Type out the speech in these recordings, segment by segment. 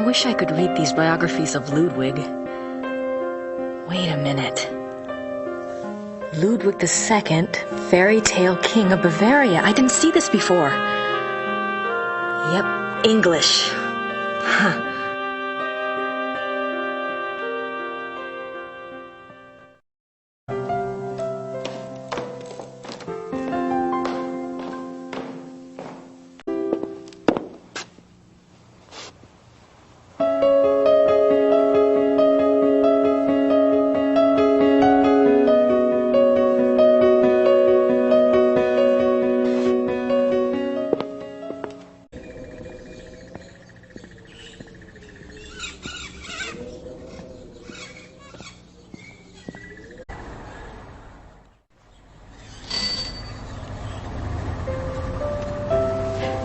wish I could read these biographies of Ludwig. Wait a minute. Ludwig II, fairy tale king of Bavaria. I didn't see this before. Yep, English. Huh.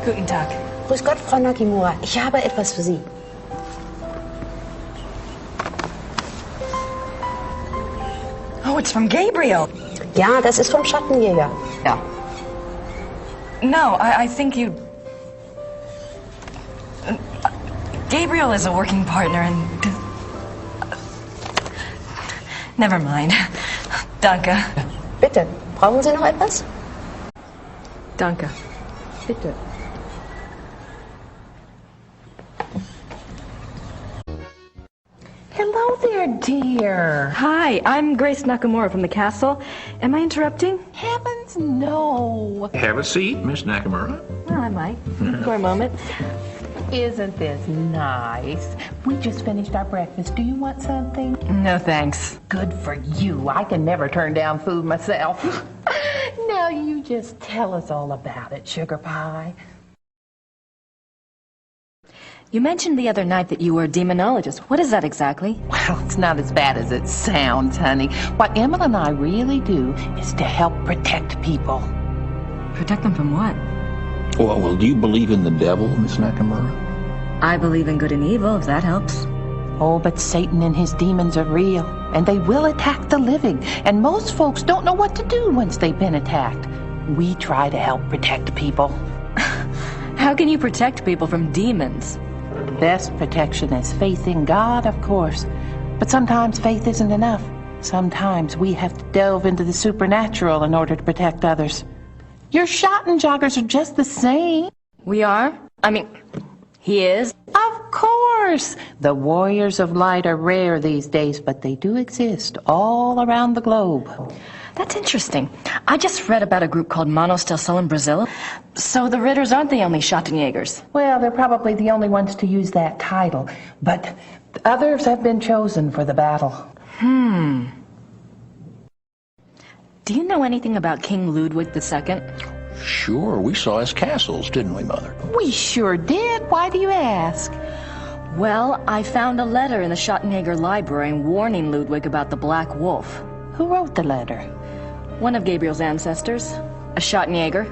Guten Tag. Grüß Gott, Frau Nakamura. Ich habe etwas für Sie. Oh, it's from Gabriel. Ja, das ist vom Schattenjäger. Ja. No, I think you... Gabriel is a working partner and... Never mind. Danke. Bitte, brauchen Sie noch etwas? Danke. Bitte. Hello there, dear. Hi, I'm Grace Nakamura from the castle. Am I interrupting? Heavens, no. Have a seat, Miss Nakamura. Well, I might. For a moment. Isn't this nice? We just finished our breakfast. Do you want something? No, thanks. Good for you. I can never turn down food myself. Now you just tell us all about it, Sugar Pie. You mentioned the other night that you were a demonologist. What is that exactly? Well, it's not as bad as it sounds, honey. What Emma and I really do is to help protect people. Protect them from what? Well, do you believe in the devil, Miss Nakamura? I believe in good and evil, if that helps. Oh, but Satan and his demons are real, and they will attack the living, and most folks don't know what to do once they've been attacked. We try to help protect people. How can you protect people from demons? The best protection is faith in God, of course. But sometimes faith isn't enough. Sometimes we have to delve into the supernatural in order to protect others. Your Schottenjoggers are just the same. We are? I mean, he is? Of course! The warriors of light are rare these days, but they do exist all around the globe. That's interesting. I just read about a group called Manos del Sol in Brazil. So the Ritters aren't the only Schattenjägers. Well, they're probably the only ones to use that title, but others have been chosen for the battle. Do you know anything about King Ludwig II? Sure, we saw his castles, didn't we, Mother? We sure did. Why do you ask? Well, I found a letter in the Schattenjäger library warning Ludwig about the Black Wolf. Who wrote the letter? One of Gabriel's ancestors, a Schattenjäger.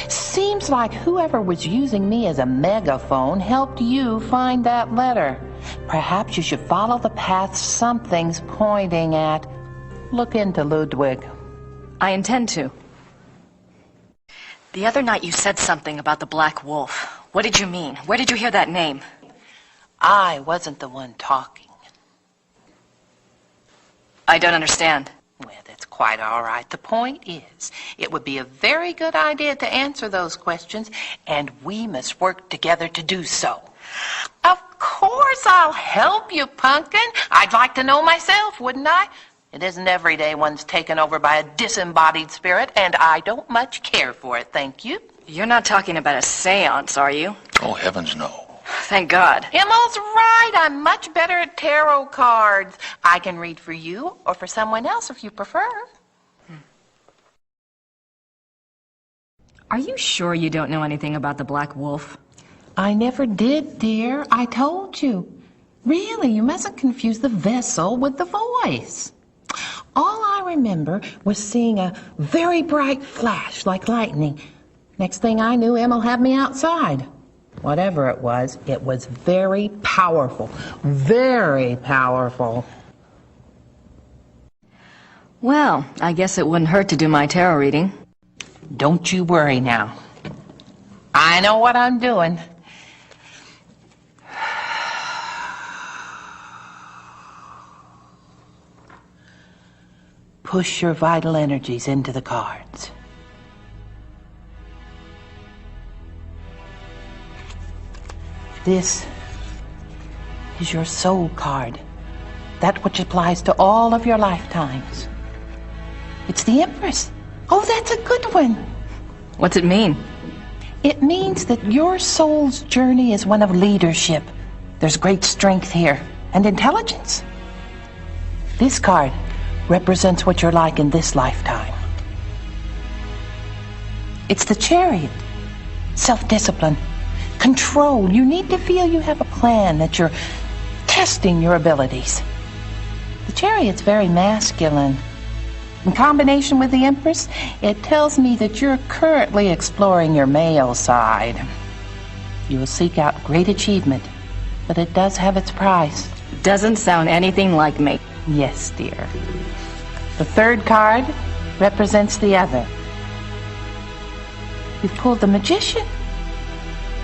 Seems like whoever was using me as a megaphone helped you find that letter. Perhaps you should follow the path something's pointing at. Look into Ludwig. I intend to. The other night you said something about the Black Wolf. What did you mean? Where did you hear that name? I wasn't the one talking. I don't understand. Well, that's quite all right. The point is, it would be a very good idea to answer those questions, and we must work together to do so. Of course I'll help you, Pumpkin. I'd like to know myself, wouldn't I? It isn't every day one's taken over by a disembodied spirit, and I don't much care for it, thank you. You're not talking about a seance, are you? Oh, heavens, no. Thank God. Emma's right. I'm much better at tarot cards. I can read for you or for someone else if you prefer. Are you sure you don't know anything about the Black Wolf? I never did, dear. I told you. Really, you mustn't confuse the vessel with the voice. All I remember was seeing a very bright flash like lightning. Next thing I knew, Emma had me outside. Whatever it was very powerful. Very powerful. Well, I guess it wouldn't hurt to do my tarot reading. Don't you worry now. I know what I'm doing. push your vital energies into the cards. This is your soul card, that which applies to all of your lifetimes. It's the Empress. Oh, that's a good one. What's it mean? It means that your soul's journey is one of leadership. There's great strength here, and intelligence. This card represents what you're like in this lifetime. It's the Chariot. Self-discipline, control. You need to feel you have a plan, that you're testing your abilities. The Chariot's very masculine. In combination with the Empress, it tells me that you're currently exploring your male side. You will seek out great achievement, but it does have its price. Doesn't sound anything like me. Yes, dear. The third card represents the other. You've pulled the Magician.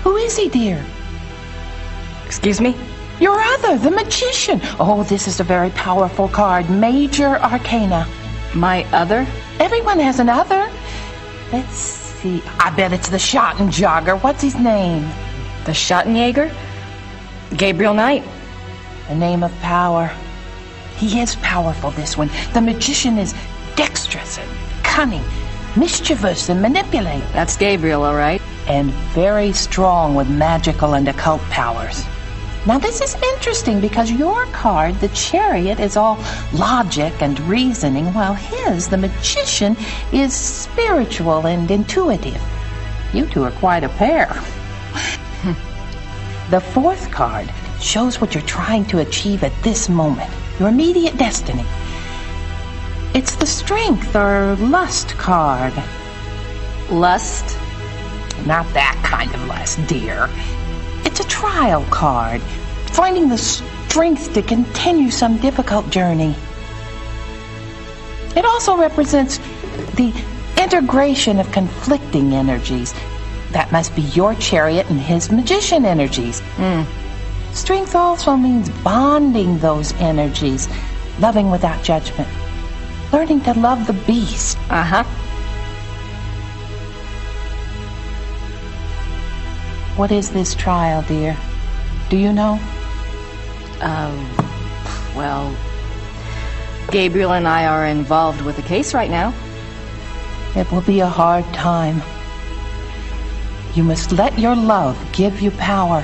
Who is he, dear? Excuse me? Your other, the Magician. Oh, this is a very powerful card. Major Arcana. My other? Everyone has an other. Let's see. I bet it's the Schottenjäger. What's his name? The Schottenjäger? Gabriel Knight. A name of power. He is powerful, this one. The Magician is dexterous and cunning, mischievous and manipulative. That's Gabriel, all right. And very strong with magical and occult powers. Now this is interesting because your card, the Chariot, is all logic and reasoning, while his, the Magician, is spiritual and intuitive. You two are quite a pair. The fourth card shows what you're trying to achieve at this moment, your immediate destiny. It's the Strength or Lust card. Lust? Not that kind of lust, dear. It's a trial card, finding the strength to continue some difficult journey. It also represents the integration of conflicting energies. That must be your Chariot and his Magician energies. Strength also means bonding those energies, loving without judgment, learning to love the beast. Uh-huh. What is this trial, dear? Do you know? Well, Gabriel and I are involved with the case right now. It will be a hard time. You must let your love give you power.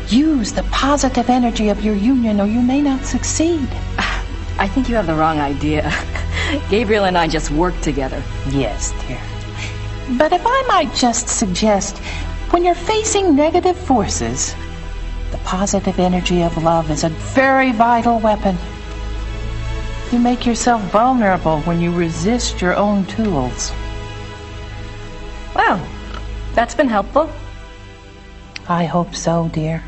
Use the positive energy of your union or you may not succeed. I think you have the wrong idea. Gabriel and I just work together. Yes, dear. But if I might just suggest, when you're facing negative forces, the positive energy of love is a very vital weapon. You make yourself vulnerable when you resist your own tools. Well, that's been helpful. I hope so, dear.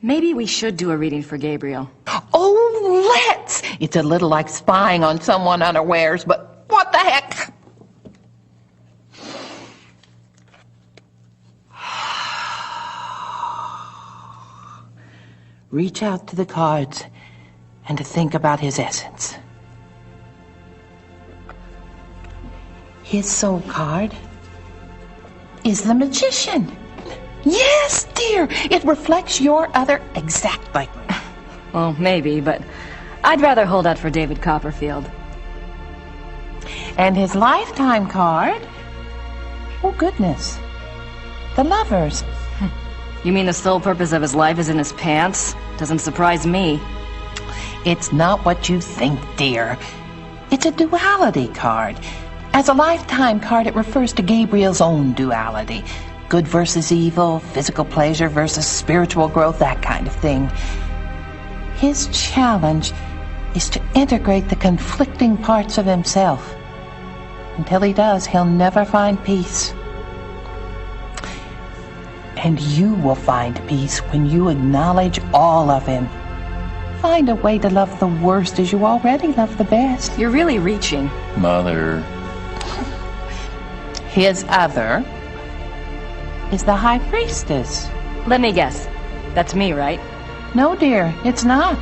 Maybe we should do a reading for Gabriel. Oh, let's! It's a little like spying on someone unawares, but what the heck? Reach out to the cards and to think about his essence. His soul card is the Magician. Yes, dear, it reflects your other exactly. Well, maybe, but I'd rather hold out for David Copperfield. And his lifetime card? Oh, goodness. The Lovers. You mean the sole purpose of his life is in his pants? Doesn't surprise me. It's not what you think, dear. It's a duality card. As a lifetime card, it refers to Gabriel's own duality. Good versus evil, physical pleasure versus spiritual growth, that kind of thing. His challenge is to integrate the conflicting parts of himself. Until he does, he'll never find peace. And you will find peace when you acknowledge all of him. Find a way to love the worst as you already love the best. You're really reaching. Mother. His other is the High Priestess. Let me guess. That's me, right? No, dear, it's not.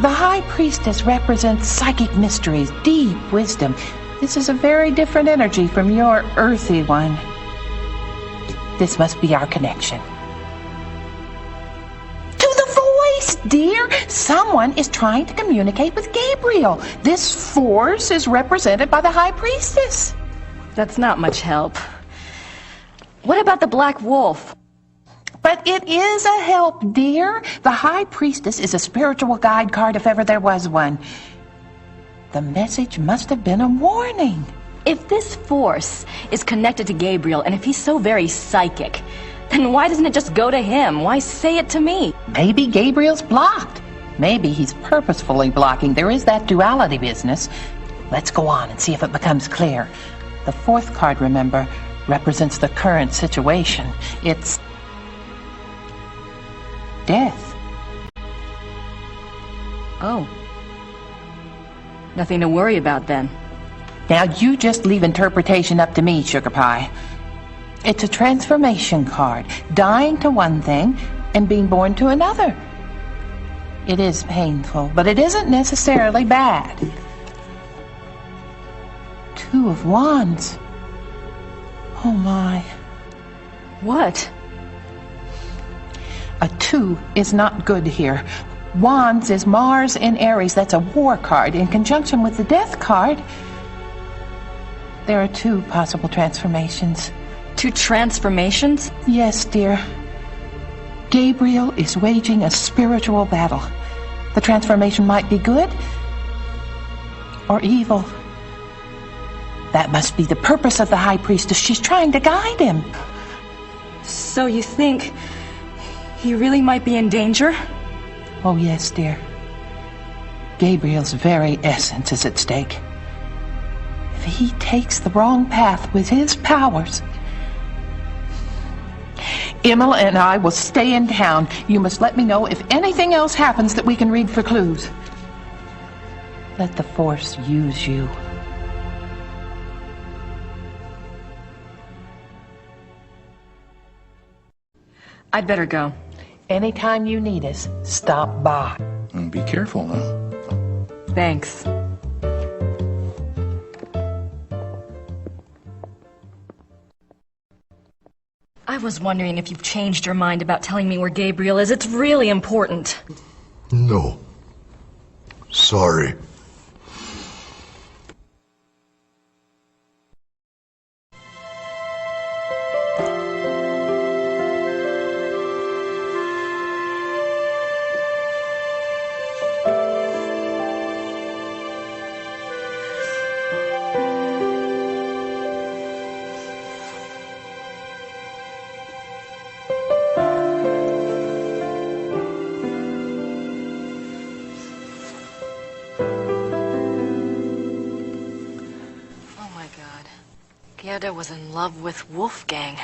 The High Priestess represents psychic mysteries, deep wisdom. This is a very different energy from your earthy one. This must be our connection. To the voice, dear! Someone is trying to communicate with Gabriel. This force is represented by the High Priestess. That's not much help. What about the Black Wolf? But it is a help, dear. The High Priestess is a spiritual guide card if ever there was one. The message must have been a warning. If this force is connected to Gabriel, and if he's so very psychic, then why doesn't it just go to him? Why say it to me? Maybe Gabriel's blocked. Maybe he's purposefully blocking. There is that duality business. Let's go on and see if it becomes clear. The fourth card, remember, represents the current situation. It's death. Oh. Nothing to worry about then. Now you just leave interpretation up to me, Sugar Pie. It's a transformation card, dying to one thing and being born to another. It is painful, but it isn't necessarily bad. Two of Wands. Oh my. What? A 2 is not good here. Wands is Mars in Aries. That's a war card. In conjunction with the death card, there are 2 possible transformations. 2 transformations? Yes, dear. Gabriel is waging a spiritual battle. The transformation might be good or evil. That must be the purpose of the High Priestess. She's trying to guide him. So you think he really might be in danger? Oh, yes, dear. Gabriel's very essence is at stake. If he takes the wrong path with his powers... Emma and I will stay in town. You must let me know if anything else happens that we can read for clues. Let the Force use you. I'd better go. Anytime you need us, stop by. And be careful now. Thanks. I was wondering if you've changed your mind about telling me where Gabriel is. It's really important. No. Sorry. Gerda was in love with Wolfgang.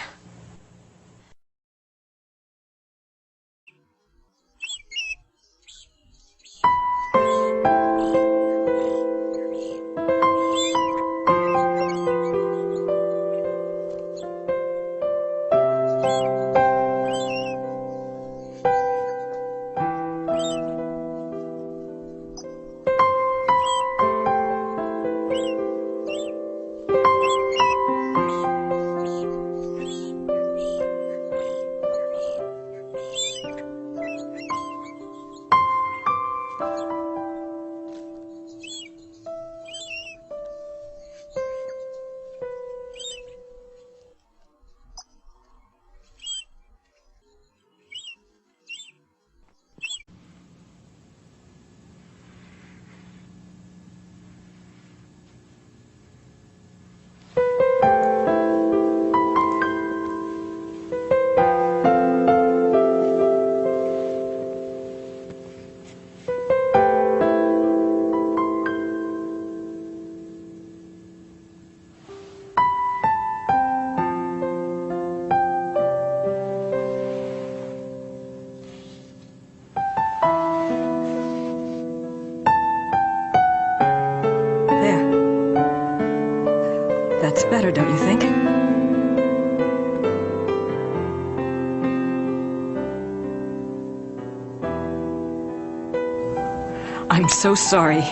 I'm so sorry.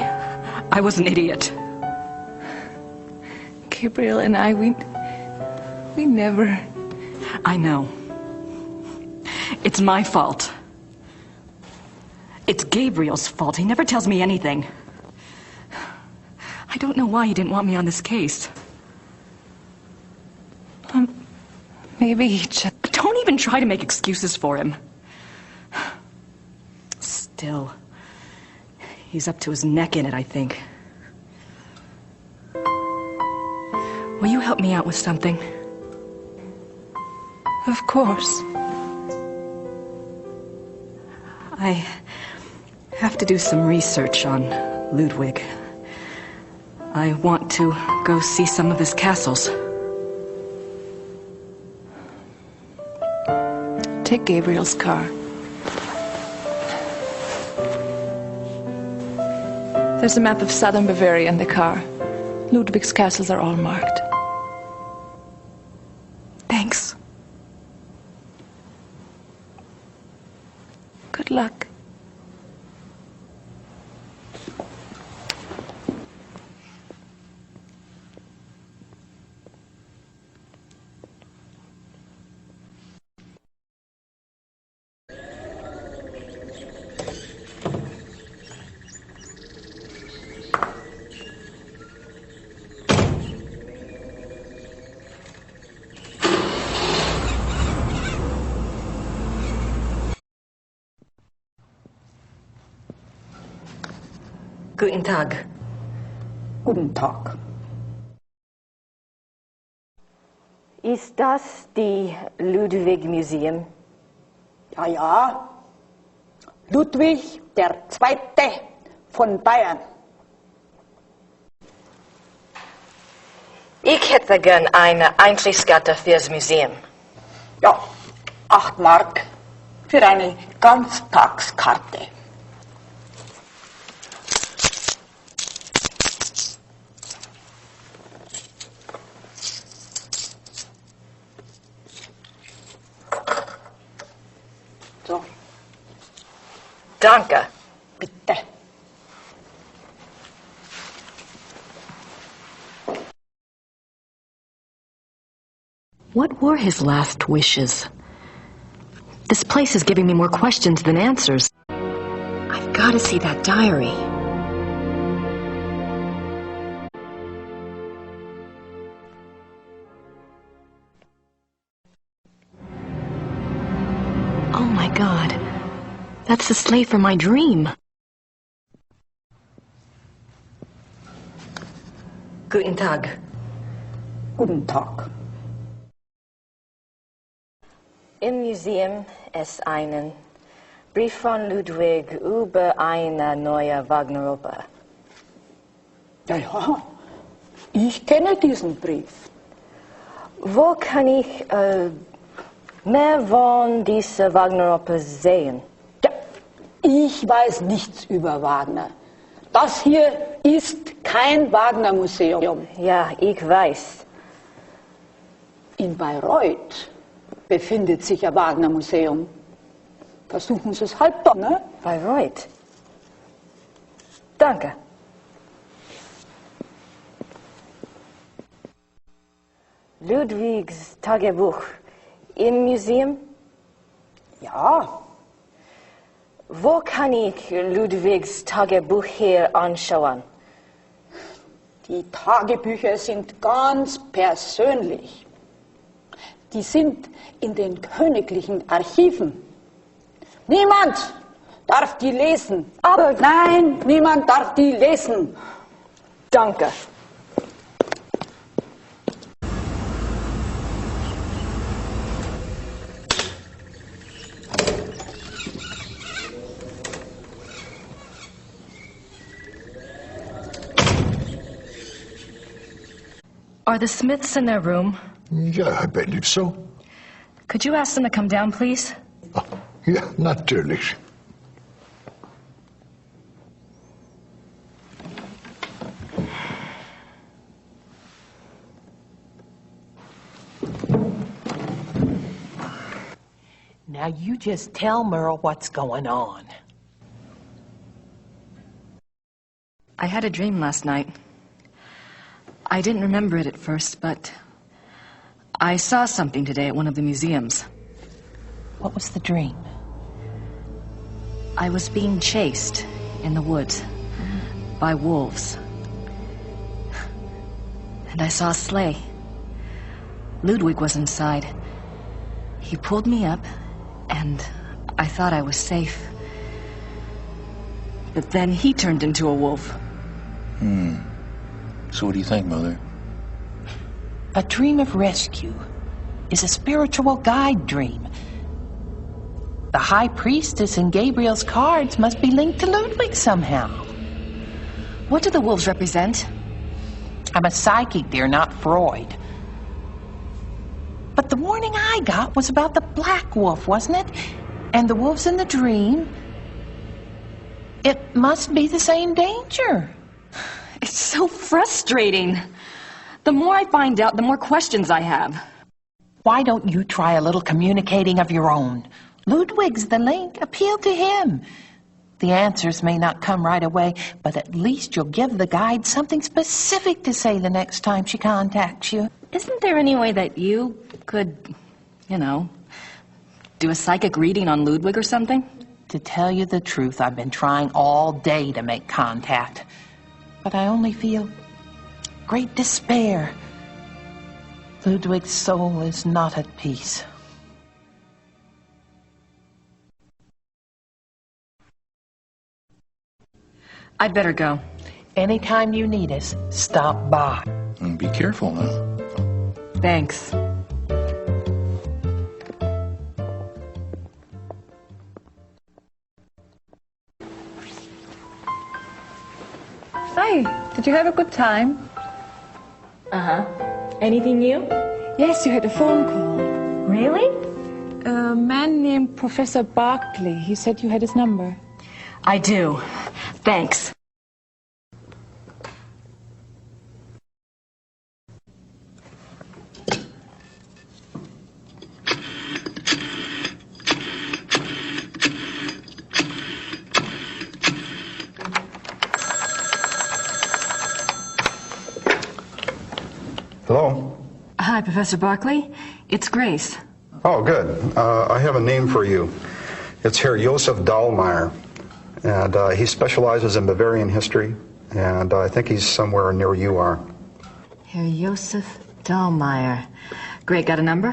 I was an idiot. Gabriel and I, we never... I know. It's my fault. It's Gabriel's fault. He never tells me anything. I don't know why he didn't want me on this case. Maybe he just... Don't even try to make excuses for him. Still, he's up to his neck in it, I think. Will you help me out with something? Of course. I have to do some research on Ludwig. I want to go see some of his castles. Take Gabriel's car. There's a map of southern Bavaria in the car. Ludwig's castles are all marked. Thanks. Good luck. Guten Tag. Guten Tag. Ist das die Ludwig Museum? Ja, ja. Ludwig der Zweite von Bayern. Ich hätte gern eine Eintrittskarte fürs Museum. Ja, 8 Mark für eine Ganztagskarte. So, Danke. bitte. What were his last wishes? This place is giving me more questions than answers. I've got to see that diary. Oh my God. That's the slave from my dream. Guten Tag. Guten Tag. Im Museum ist ein Brief von Ludwig über eine neue Wagner-Oper. Ja, ja. Ich kenne diesen Brief. Wo kann ich mehr von dieser Wagner-Oper sehen? Ja, ich weiß nichts über Wagner. Das hier ist kein Wagner-Museum. Ja, ich weiß. In Bayreuth befindet sich ein Wagner-Museum. Versuchen Sie es halt doch, ne? Bayreuth. Danke. Ludwigs Tagebuch im Museum? Ja, Wo kann ich Ludwigs Tagebuch hier anschauen? die Tagebücher sind ganz persönlich. Die sind in den königlichen Archiven. Niemand darf die lesen. Aber nein, niemand darf die lesen. Danke. Are the Smiths in their room? Ja, I believe so. Could you ask them to come down, please? Oh, ja, natürlich. Now you just tell Merle what's going on. I had a dream last night. I didn't remember it at first, but I saw something today at one of the museums. What was the dream? I was being chased in the woods by wolves. And I saw a sleigh. Ludwig was inside. He pulled me up, and I thought I was safe. But then he turned into a wolf. So what do you think, Mother? A dream of rescue is a spiritual guide dream. The High Priestess in Gabriel's cards must be linked to Ludwig somehow. What do the wolves represent? I'm a psychic, dear, not Freud. But the warning I got was about the black wolf, wasn't it? And the wolves in the dream. It must be the same danger. It's so frustrating. The more I find out, the more questions I have. Why don't you try a little communicating of your own? Ludwig's the link. Appeal to him. The answers may not come right away, but at least you'll give the guide something specific to say the next time she contacts you. Isn't there any way that you could, do a psychic reading on Ludwig or something? To tell you the truth, I've been trying all day to make contact. But I only feel great despair. Ludwig's soul is not at peace. I'd better go. Anytime you need us, stop by. And be careful now. Thanks. Hi, did you have a good time? Uh-huh. Anything new? Yes, you had a phone call. Really? A man named Professor Barkley. He said you had his number. I do. Thanks. Hello? Hi, Professor Barkley. It's Grace. Oh, good. I have a name for you. It's Herr Josef Dahlmeier, and he specializes in Bavarian history, and I think he's somewhere near you are. Herr Josef Dahlmeier. Great, got a number?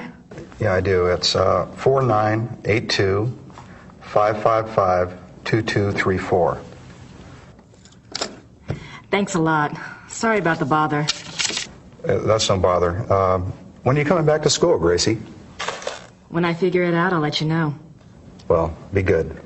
Yeah, I do. It's 4982-555-2234. Thanks a lot. Sorry about the bother. That's no bother. When are you coming back to school, Gracie? When I figure it out, I'll let you know. Well, be good.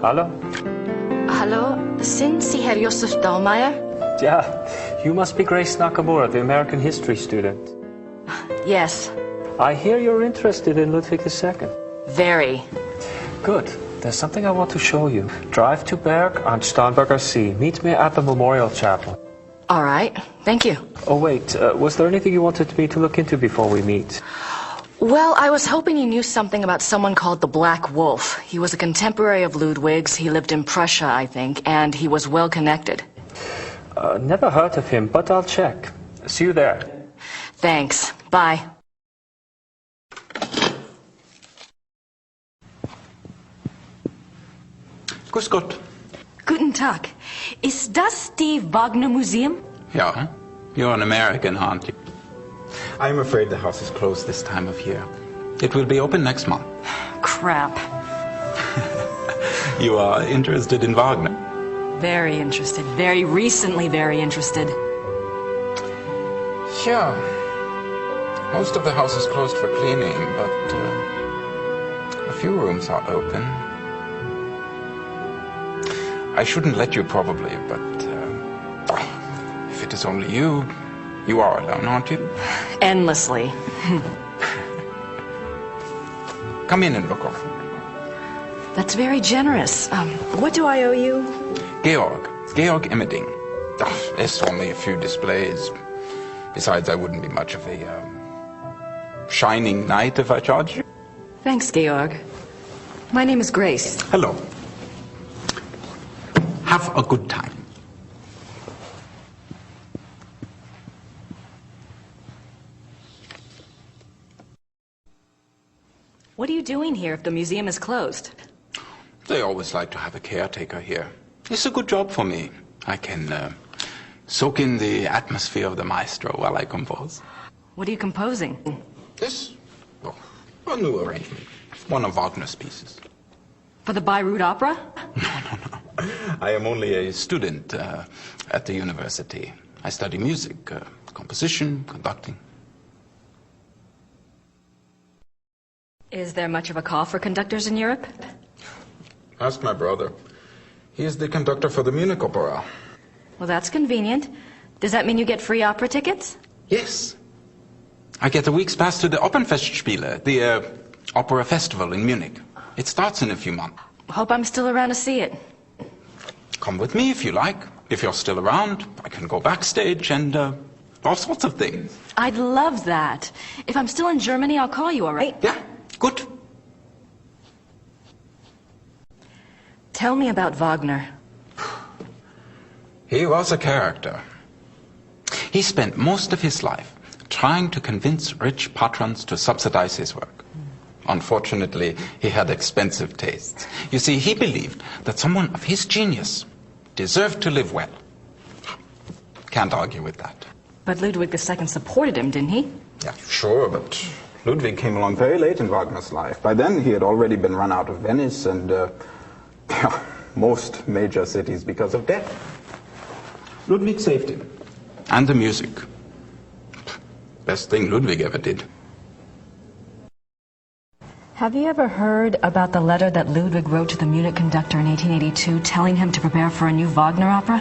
Hallo? Hallo, sind Sie Herr Josef Dahlmeier? Yeah, you must be Grace Nakamura, the American history student. Yes. I hear you're interested in Ludwig II. Very. Good. There's something I want to show you. Drive to Berg on Starnberger See. Meet me at the Memorial Chapel. All right. Thank you. Oh, wait. Was there anything you wanted me to look into before we meet? Well, I was hoping you knew something about someone called the Black Wolf. He was a contemporary of Ludwig's. He lived in Prussia, I think, and he was well connected. Never heard of him, but I'll check. See you there. Thanks. Bye. Grüß Gott. Guten Tag. Ist das die Wagner Museum? Yeah, you're an American, aren't you? I'm afraid the house is closed this time of year. It will be open next month. Crap. You are interested in Wagner? Very interested. Very recently very interested. Sure. Most of the house is closed for cleaning, but a few rooms are open. I shouldn't let you probably, but if it is only you, you are alone, aren't you? Endlessly. Come in and look over. That's very generous. What do I owe you? Georg Emmerding. There's only a few displays. Besides, I wouldn't be much of a shining knight if I charged you. Thanks, Georg. My name is Grace. Hello. Have a good time. What are you doing here if the museum is closed? They always like to have a caretaker here. It's a good job for me. I can soak in the atmosphere of the maestro while I compose. What are you composing? This? Oh, a new arrangement. One of Wagner's pieces. For the Bayreuth Opera? No. I am only a student at the university. I study music, composition, conducting. Is there much of a call for conductors in Europe? Ask my brother. He is the conductor for the Munich Opera. Well, that's convenient. Does that mean you get free opera tickets? Yes. I get a week's pass to the Opernfestspiele, the opera festival in Munich. It starts in a few months. Hope I'm still around to see it. Come with me if you like. If you're still around, I can go backstage and all sorts of things. I'd love that. If I'm still in Germany, I'll call you, all right? Yeah, good. Tell me about Wagner. He was a character. He spent most of his life trying to convince rich patrons to subsidize his work. Unfortunately, he had expensive tastes. You see, he believed that someone of his genius deserved to live well. Can't argue with that. But Ludwig II supported him, didn't he? Yeah, sure, but Ludwig came along very late in Wagner's life. By then, he had already been run out of Venice and most major cities because of debt. Ludwig saved him. And the music. Best thing Ludwig ever did. Have you ever heard about the letter that Ludwig wrote to the Munich conductor in 1882 telling him to prepare for a new Wagner opera?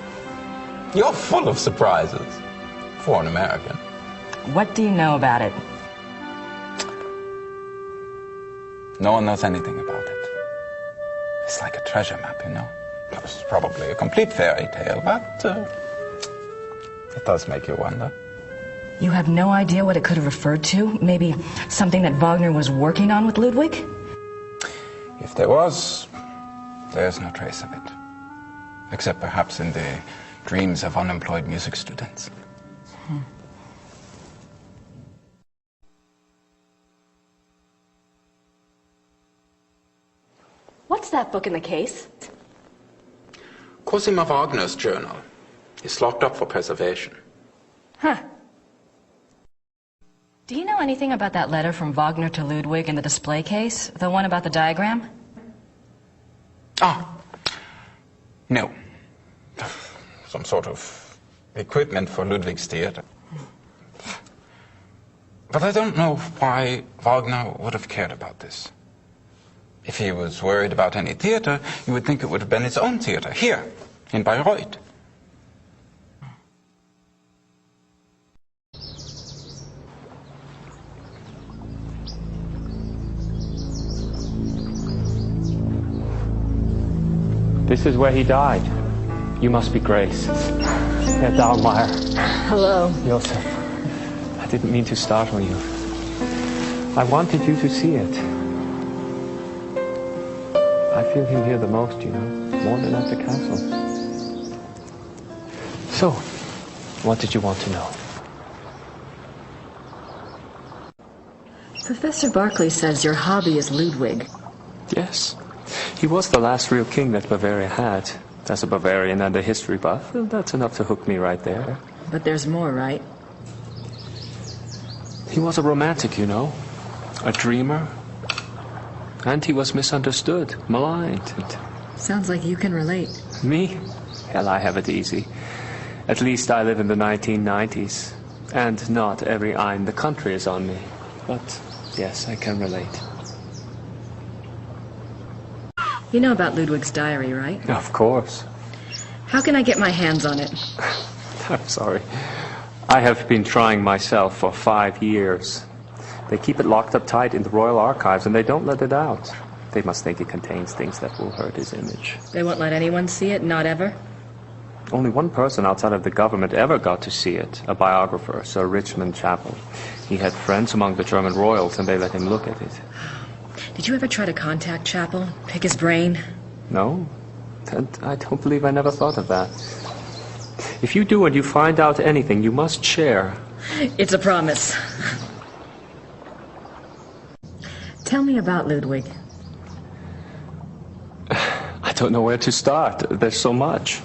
You're full of surprises for an American. What do you know about it? No one knows anything about it. It's like a treasure map, you know. It's probably a complete fairy tale, but it does make you wonder. You have no idea what it could have referred to? Maybe something that Wagner was working on with Ludwig? If there was, there's no trace of it. Except perhaps in the dreams of unemployed music students. What's that book in the case? Cosima Wagner's journal is locked up for preservation. Huh. Do you know anything about that letter from Wagner to Ludwig in the display case? The one about the diagram? No. Some sort of equipment for Ludwig's theater. But I don't know why Wagner would have cared about this. If he was worried about any theater, you would think it would have been his own theater, here, in Bayreuth. This is where he died. You must be Grace. Herr Dahlmeier. Hello. Josef, I didn't mean to startle you. I wanted you to see it. I feel him here the most, you know, more than at the castle. So, what did you want to know? Professor Barclay says your hobby is Ludwig. Yes. He was the last real king that Bavaria had. As a Bavarian and a history buff, that's enough to hook me right there. But there's more, right? He was a romantic, you know, a dreamer. And he was misunderstood, maligned. Sounds like you can relate. Me? Hell, I have it easy. At least I live in the 1990s. And not every eye in the country is on me. But yes, I can relate. You know about Ludwig's diary, right? Of course. How can I get my hands on it? I'm sorry. I have been trying myself for 5 years. They keep it locked up tight in the royal archives, and they don't let it out. They must think it contains things that will hurt his image. They won't let anyone see it, not ever? Only one person outside of the government ever got to see it, a biographer, Sir Richmond Chapel. He had friends among the German royals, and they let him look at it. Did you ever try to contact Chapel, pick his brain? No, and I don't believe I never thought of that. If you do and you find out anything, you must share. It's a promise. Tell me about Ludwig. I don't know where to start. There's so much.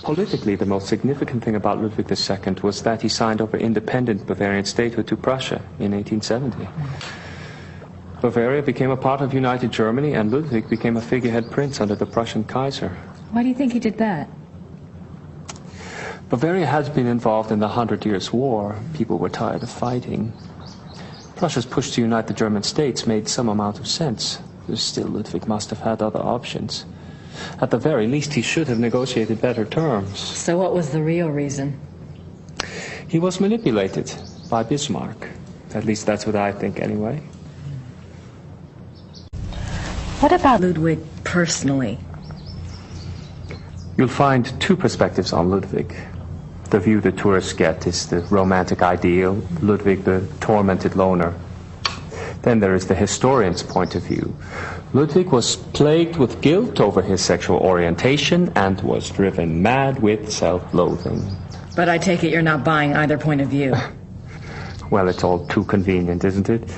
Politically, the most significant thing about Ludwig II was that he signed over independent Bavarian statehood to Prussia in 1870. Bavaria became a part of United Germany, and Ludwig became a figurehead prince under the Prussian Kaiser. Why do you think he did that? Bavaria had been involved in the 100 Years' War. People were tired of fighting. Prussia's push to unite the German states made some amount of sense. Still, Ludwig must have had other options. At the very least, he should have negotiated better terms. So what was the real reason? He was manipulated by Bismarck. At least that's what I think, anyway. What about Ludwig personally? You'll find two perspectives on Ludwig. The view the tourists get is the romantic ideal, Ludwig the tormented loner. Then there is the historian's point of view. Ludwig was plagued with guilt over his sexual orientation and was driven mad with self-loathing. But I take it you're not buying either point of view. Well, it's all too convenient, isn't it?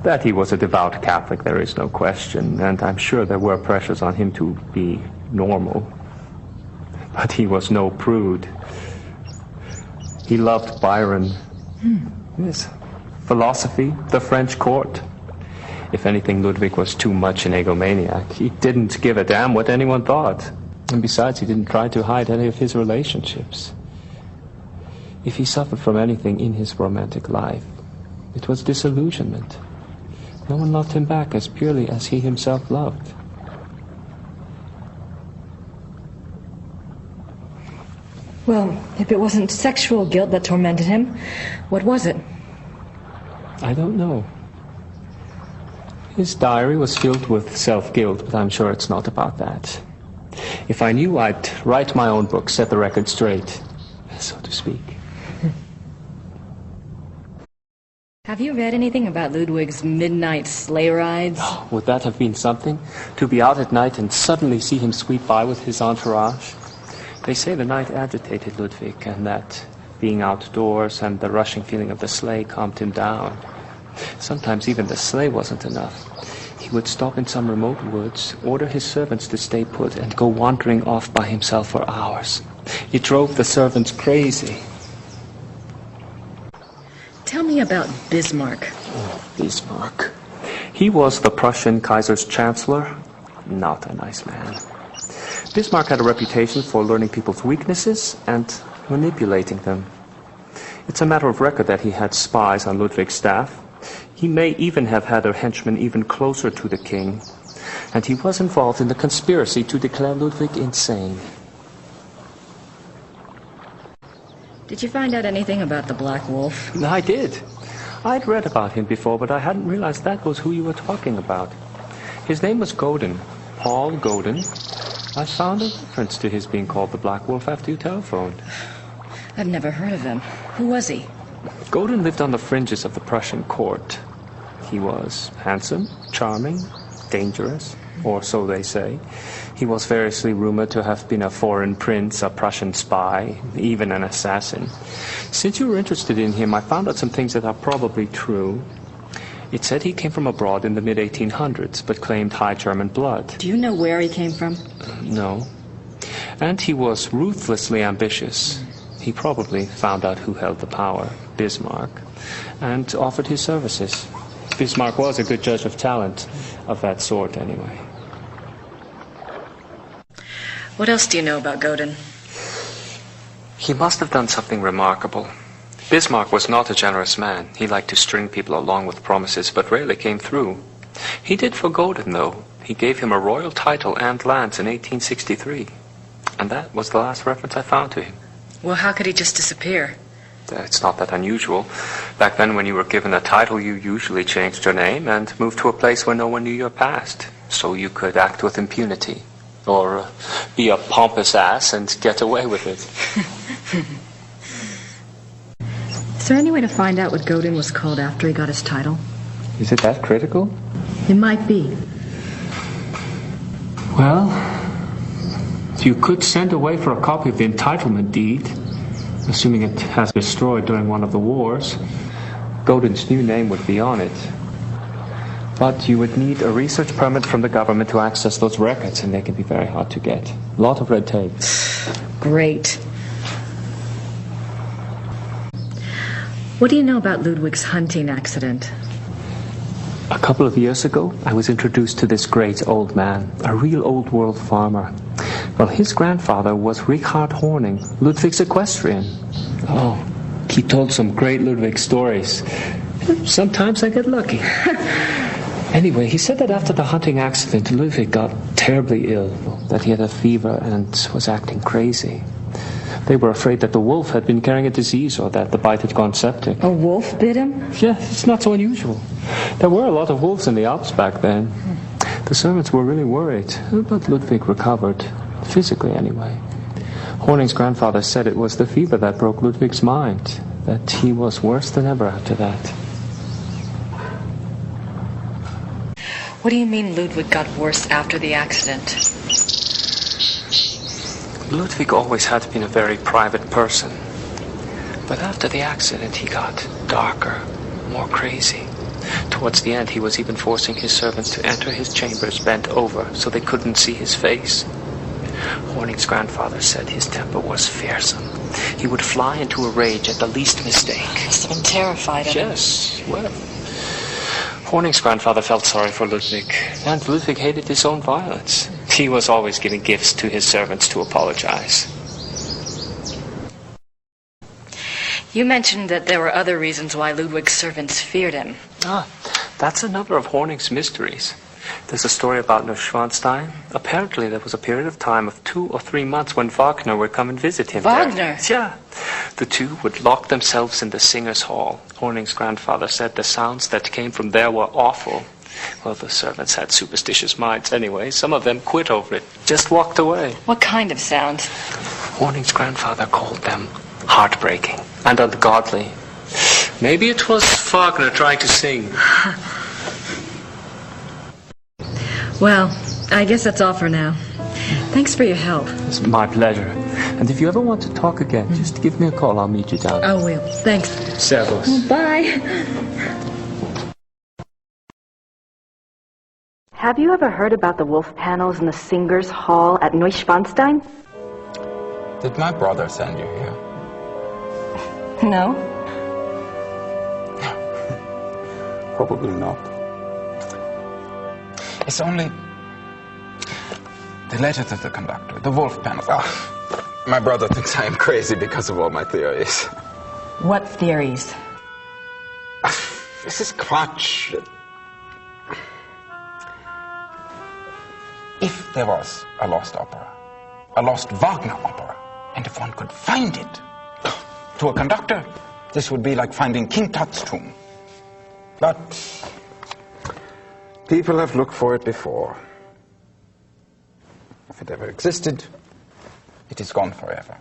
That he was a devout Catholic, there is no question, and I'm sure there were pressures on him to be normal. But he was no prude. He loved Byron. Yes. Philosophy, the French court. If anything, Ludwig was too much an egomaniac. He didn't give a damn what anyone thought. And besides, he didn't try to hide any of his relationships. If he suffered from anything in his romantic life, it was disillusionment. No one loved him back as purely as he himself loved. Well, if it wasn't sexual guilt that tormented him, what was it? I don't know. His diary was filled with self-guilt, but I'm sure it's not about that. If I knew, I'd write my own book, set the record straight, so to speak. Have you read anything about Ludwig's midnight sleigh rides? Oh, would that have been something? To be out at night and suddenly see him sweep by with his entourage? They say the night agitated Ludwig, and that being outdoors and the rushing feeling of the sleigh calmed him down. Sometimes even the sleigh wasn't enough. He would stop in some remote woods, order his servants to stay put, and go wandering off by himself for hours. It drove the servants crazy. Tell me about Bismarck. Oh, Bismarck. He was the Prussian Kaiser's chancellor. Not a nice man. Bismarck had a reputation for learning people's weaknesses and manipulating them. It's a matter of record that he had spies on Ludwig's staff. He may even have had a henchman even closer to the king. And he was involved in the conspiracy to declare Ludwig insane. Did you find out anything about the Black Wolf? I did. I'd read about him before, but I hadn't realized that was who you were talking about. His name was Godin, Paul Godin. I found a reference to his being called the Black Wolf after you telephoned. I've never heard of him. Who was he? Godin lived on the fringes of the Prussian court. He was handsome, charming, dangerous, or so they say. He was variously rumored to have been a foreign prince, a Prussian spy, even an assassin. Since you were interested in him, I found out some things that are probably true. It said he came from abroad in the mid-1800s, but claimed high German blood. Do you know where he came from? No. And he was ruthlessly ambitious. He probably found out who held the power, Bismarck, and offered his services. Bismarck was a good judge of talent, of that sort anyway. What else do you know about Godin? He must have done something remarkable. Bismarck was not a generous man. He liked to string people along with promises, but rarely came through. He did for Godin, though. He gave him a royal title and lands in 1863. And that was the last reference I found to him. Well, how could he just disappear? It's not that unusual. Back then, when you were given a title, you usually changed your name and moved to a place where no one knew your past, so you could act with impunity, or be a pompous ass and get away with it. Is there any way to find out what Godin was called after he got his title? Is it that critical? It might be. Well, you could send away for a copy of the entitlement deed, assuming it has been destroyed during one of the wars. Godin's new name would be on it. But you would need a research permit from the government to access those records, and they can be very hard to get. A lot of red tape. Great. What do you know about Ludwig's hunting accident? A couple of years ago, I was introduced to this great old man, a real old-world farmer. Well, his grandfather was Richard Horning, Ludwig's equestrian. Oh, he told some great Ludwig stories. Sometimes I get lucky. Anyway, he said that after the hunting accident, Ludwig got terribly ill, that he had a fever and was acting crazy. They were afraid that the wolf had been carrying a disease or that the bite had gone septic. A wolf bit him? Yeah, it's not so unusual. There were a lot of wolves in the Alps back then. The servants were really worried, but Ludwig recovered, physically anyway. Horning's grandfather said it was the fever that broke Ludwig's mind, that he was worse than ever after that. What do you mean Ludwig got worse after the accident? Ludwig always had been a very private person. But after the accident, he got darker, more crazy. Towards the end, he was even forcing his servants to enter his chambers bent over so they couldn't see his face. Horning's grandfather said his temper was fearsome. He would fly into a rage at the least mistake. Must have been terrified of him. Yes, well, Horning's grandfather felt sorry for Ludwig, and Ludwig hated his own violence. He was always giving gifts to his servants to apologize. You mentioned that there were other reasons why Ludwig's servants feared him. That's another of Horning's mysteries. There's a story about Neuschwanstein. Apparently there was a period of time of 2 or 3 months when Wagner would come and visit him. Wagner? There. Yeah. The two would lock themselves in the singers' hall. Horning's grandfather said the sounds that came from there were awful. Well, the servants had superstitious minds anyway. Some of them quit over it, just walked away. What kind of sounds? Horning's grandfather called them heartbreaking and ungodly. Maybe it was Wagner trying to sing. Well, I guess that's all for now. Thanks for your help. It's my pleasure. And if you ever want to talk again, just give me a call. I'll meet you down. I will. Thanks. Servus. Bye. Have you ever heard about the wolf panels in the Singers' Hall at Neuschwanstein? Did my brother send you here? No. Probably not. It's only the letter to the conductor, the wolf panels. My brother thinks I am crazy because of all my theories. What theories? This is Quatsch. If there was a lost opera, a lost Wagner opera, and if one could find it to a conductor, this would be like finding King Tut's tomb. But people have looked for it before. If it ever existed, it is gone forever.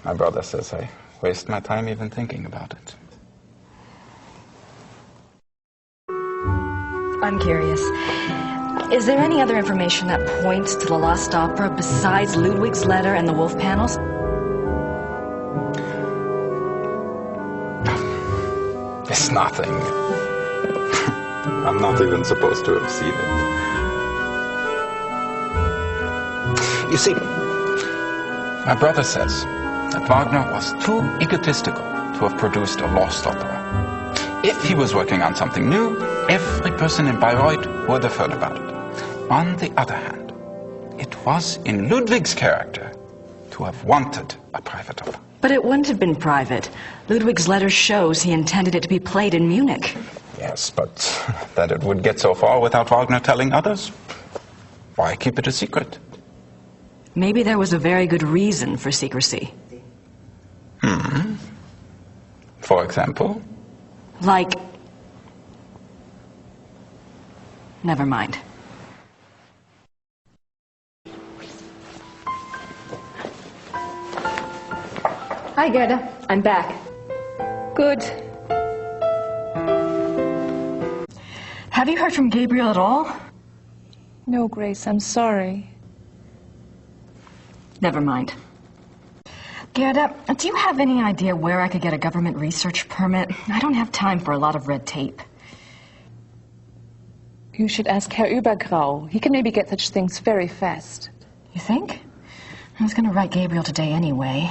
My brother says I waste my time even thinking about it. I'm curious. Is there any other information that points to the lost opera besides Ludwig's letter and the wolf panels? It's nothing. I'm not even supposed to have seen it. You see, my brother says that Wagner was too egotistical to have produced a lost opera. If he was working on something new, every person in Bayreuth would have heard about it. On the other hand, it was in Ludwig's character to have wanted a private opera. But it wouldn't have been private. Ludwig's letter shows he intended it to be played in Munich. Yes, but that it would get so far without Wagner telling others? Why keep it a secret? Maybe there was a very good reason for secrecy. For example? Like... Never mind. Hi, Gerda. I'm back. Good. Have you heard from Gabriel at all? No, Grace, I'm sorry. Never mind. Gerda, do you have any idea where I could get a government research permit? I don't have time for a lot of red tape. You should ask Herr Übergrau. He can maybe get such things very fast. You think? I was going to write Gabriel today anyway.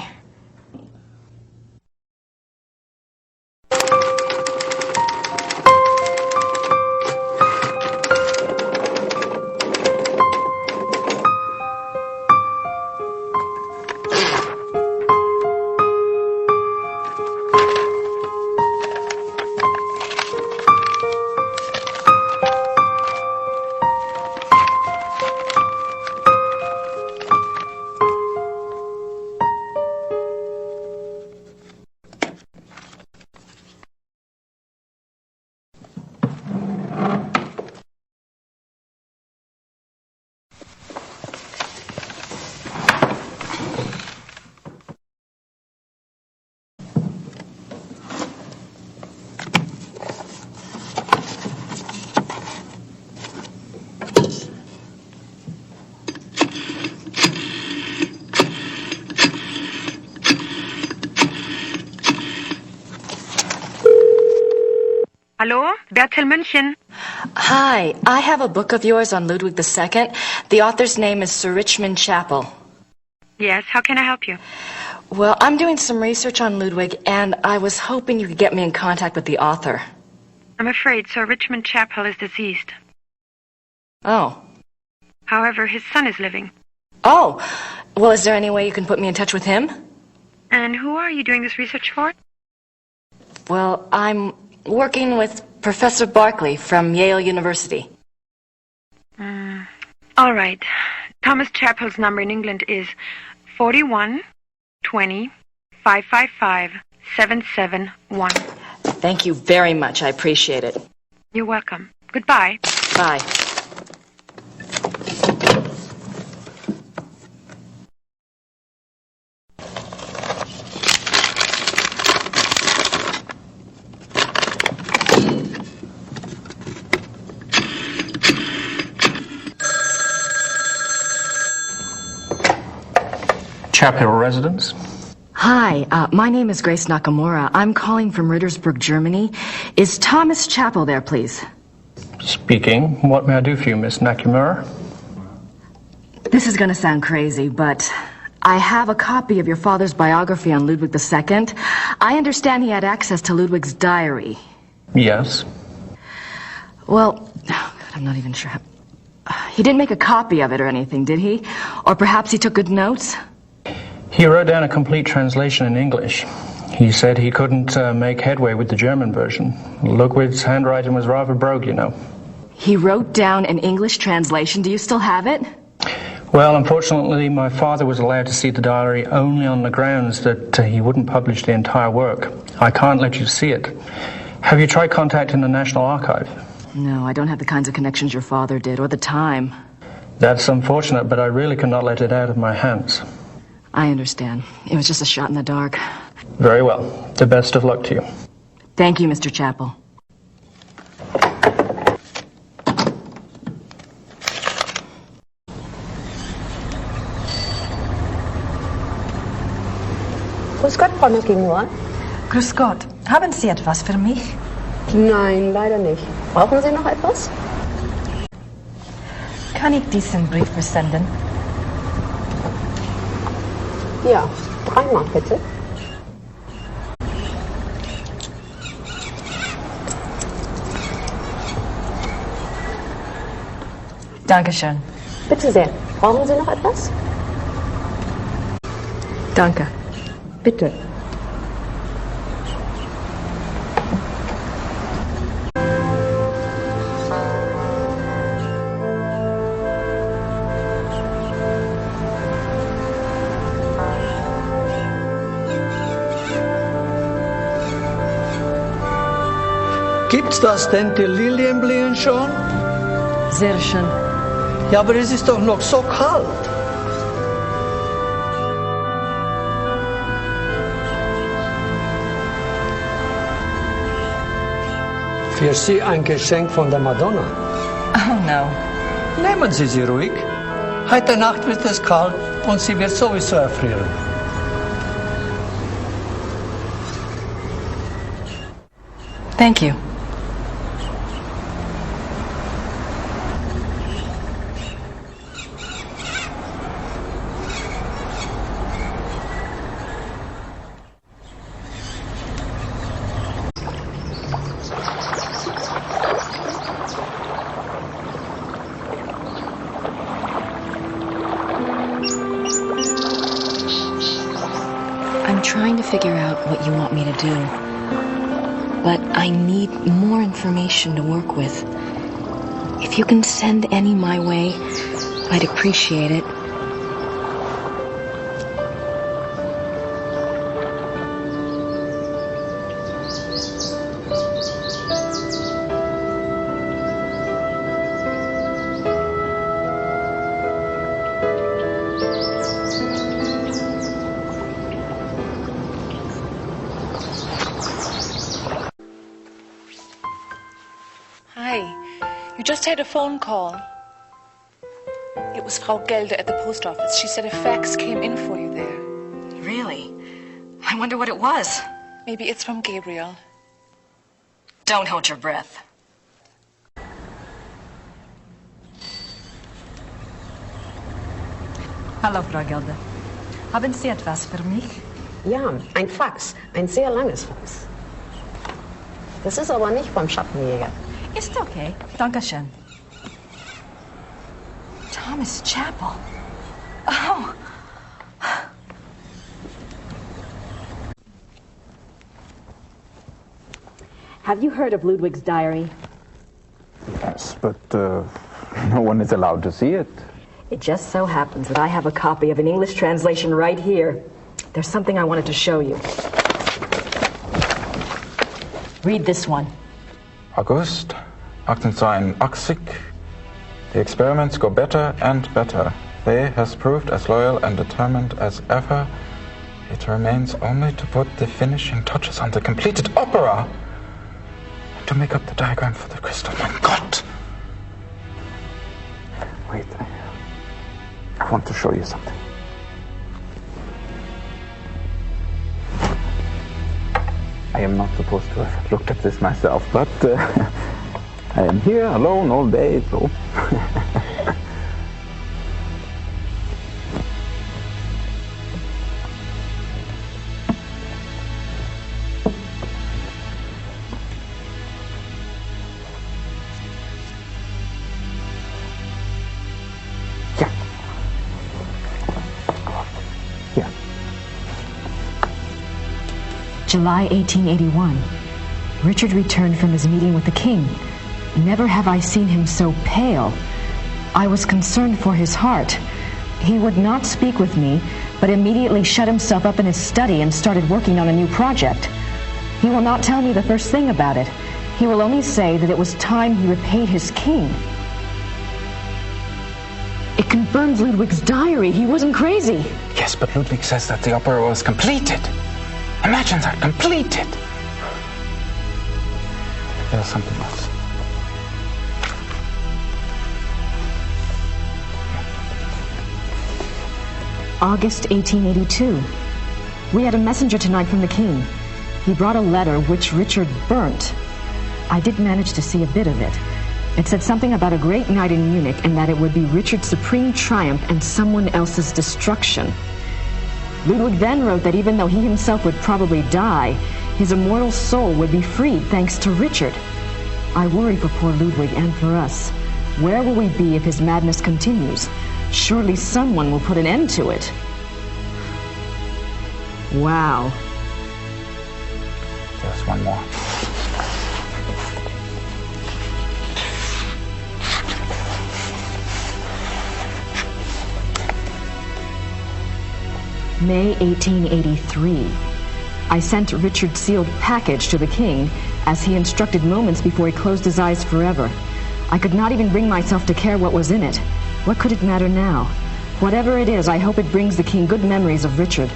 Hallo, Bertel München. Hi, I have a book of yours on Ludwig II. The author's name is Sir Richmond Chapel. Yes, how can I help you? Well, I'm doing some research on Ludwig, and I was hoping you could get me in contact with the author. I'm afraid Sir Richmond Chapel is deceased. Oh. However, his son is living. Oh. Well, is there any way you can put me in touch with him? And who are you doing this research for? Well, I'm working with Professor Barkley from Yale University. All right. Thomas Chapel's number in England is 41 20 555 771. Thank you very much. I appreciate it. You're welcome. Goodbye. Bye. Chapel residence? Hi, my name is Grace Nakamura. I'm calling from Rittersburg, Germany. Is Thomas Chapel there, please? Speaking. What may I do for you, Miss Nakamura? This is going to sound crazy, but I have a copy of your father's biography on Ludwig II. I understand he had access to Ludwig's diary. Yes. Well, I'm not even sure. He didn't make a copy of it or anything, did he? Or perhaps he took good notes? He wrote down a complete translation in English. He said he couldn't make headway with the German version. Ludwig's handwriting was rather brogue, you know. He wrote down an English translation. Do you still have it? Well, unfortunately, my father was allowed to see the diary only on the grounds that he wouldn't publish the entire work. I can't let you see it. Have you tried contacting the National Archive? No, I don't have the kinds of connections your father did, or the time. That's unfortunate, but I really cannot let it out of my hands. I understand. It was just a shot in the dark. Very well. The best of luck to you. Thank you, Mr. Chapel. Grüß Gott, Frau Nakamura. Grüß Gott. Haben Sie etwas für mich? Nein, leider nicht. Brauchen Sie noch etwas? Kann ich diesen Brief versenden? Ja, 3 Mark bitte. Dankeschön. Bitte sehr. Brauchen Sie noch etwas? Danke. Bitte. Gibt's das denn, die Lilien blühen schon? Sehr schön. Ja, aber es ist doch noch so kalt. Für Sie ein Geschenk von der Madonna. Oh no. Nehmen Sie sie ruhig. Heute Nacht wird es kalt und sie wird sowieso erfrieren. Thank you. I'm trying to figure out what you want me to do. But I need more information to work with. If you can send any my way, I'd appreciate it. Hi. You just had a phone call. It was Frau Gelder at the post office. She said a fax came in for you there. Really? I wonder what it was. Maybe it's from Gabriel. Don't hold your breath. Hallo, Frau Gelder. Haben Sie etwas für mich? Ja, ein Fax. Ein sehr langes Fax. Das ist aber nicht vom Schattenjäger. Ist okay. Dankeschön. Thomas Chapel. Oh. Have you heard of Ludwig's diary? Yes, but no one is allowed to see it. It just so happens that I have a copy of an English translation right here. There's something I wanted to show you. Read this one. August 1882. The experiments go better and better. They has proved as loyal and determined as ever. It remains only to put the finishing touches on the completed opera. To make up the diagram for the crystal. My God! Wait, I want to show you something. I am not supposed to have looked at this myself, but I am here alone all day, so... July 1881. Richard returned from his meeting with the king. Never have I seen him so pale. I was concerned for his heart. He would not speak with me, but immediately shut himself up in his study and started working on a new project. He will not tell me the first thing about it. He will only say that it was time he repaid his king. It confirms Ludwig's diary. He wasn't crazy. Yes, but Ludwig says that the opera was completed. Imagine that, completed. There's something else. August 1882. We had a messenger tonight from the king. He brought a letter which Richard burnt. I did manage to see a bit of it. It said something about a great night in Munich and that it would be Richard's supreme triumph and someone else's destruction. Ludwig then wrote that even though he himself would probably die, his immortal soul would be freed thanks to Richard. I worry for poor Ludwig and for us. Where will we be if his madness continues? Surely someone will put an end to it. Wow. There's one more. May 1883. I sent Richard's sealed package to the king, as he instructed moments before he closed his eyes forever. I could not even bring myself to care what was in it. What could it matter now? Whatever it is, I hope it brings the king good memories of Richard.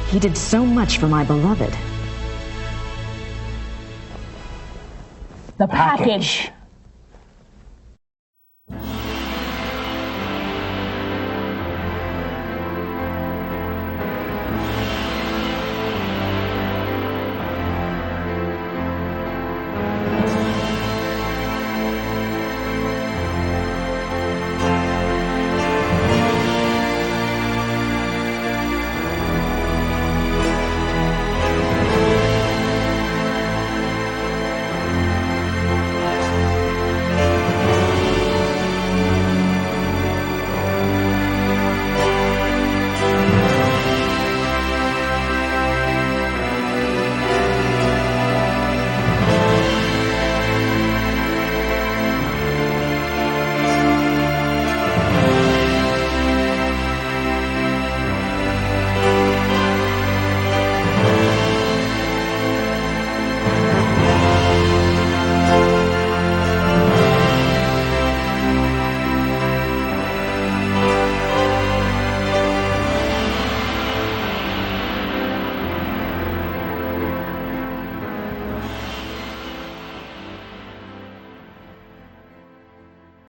He did so much for my beloved. The package.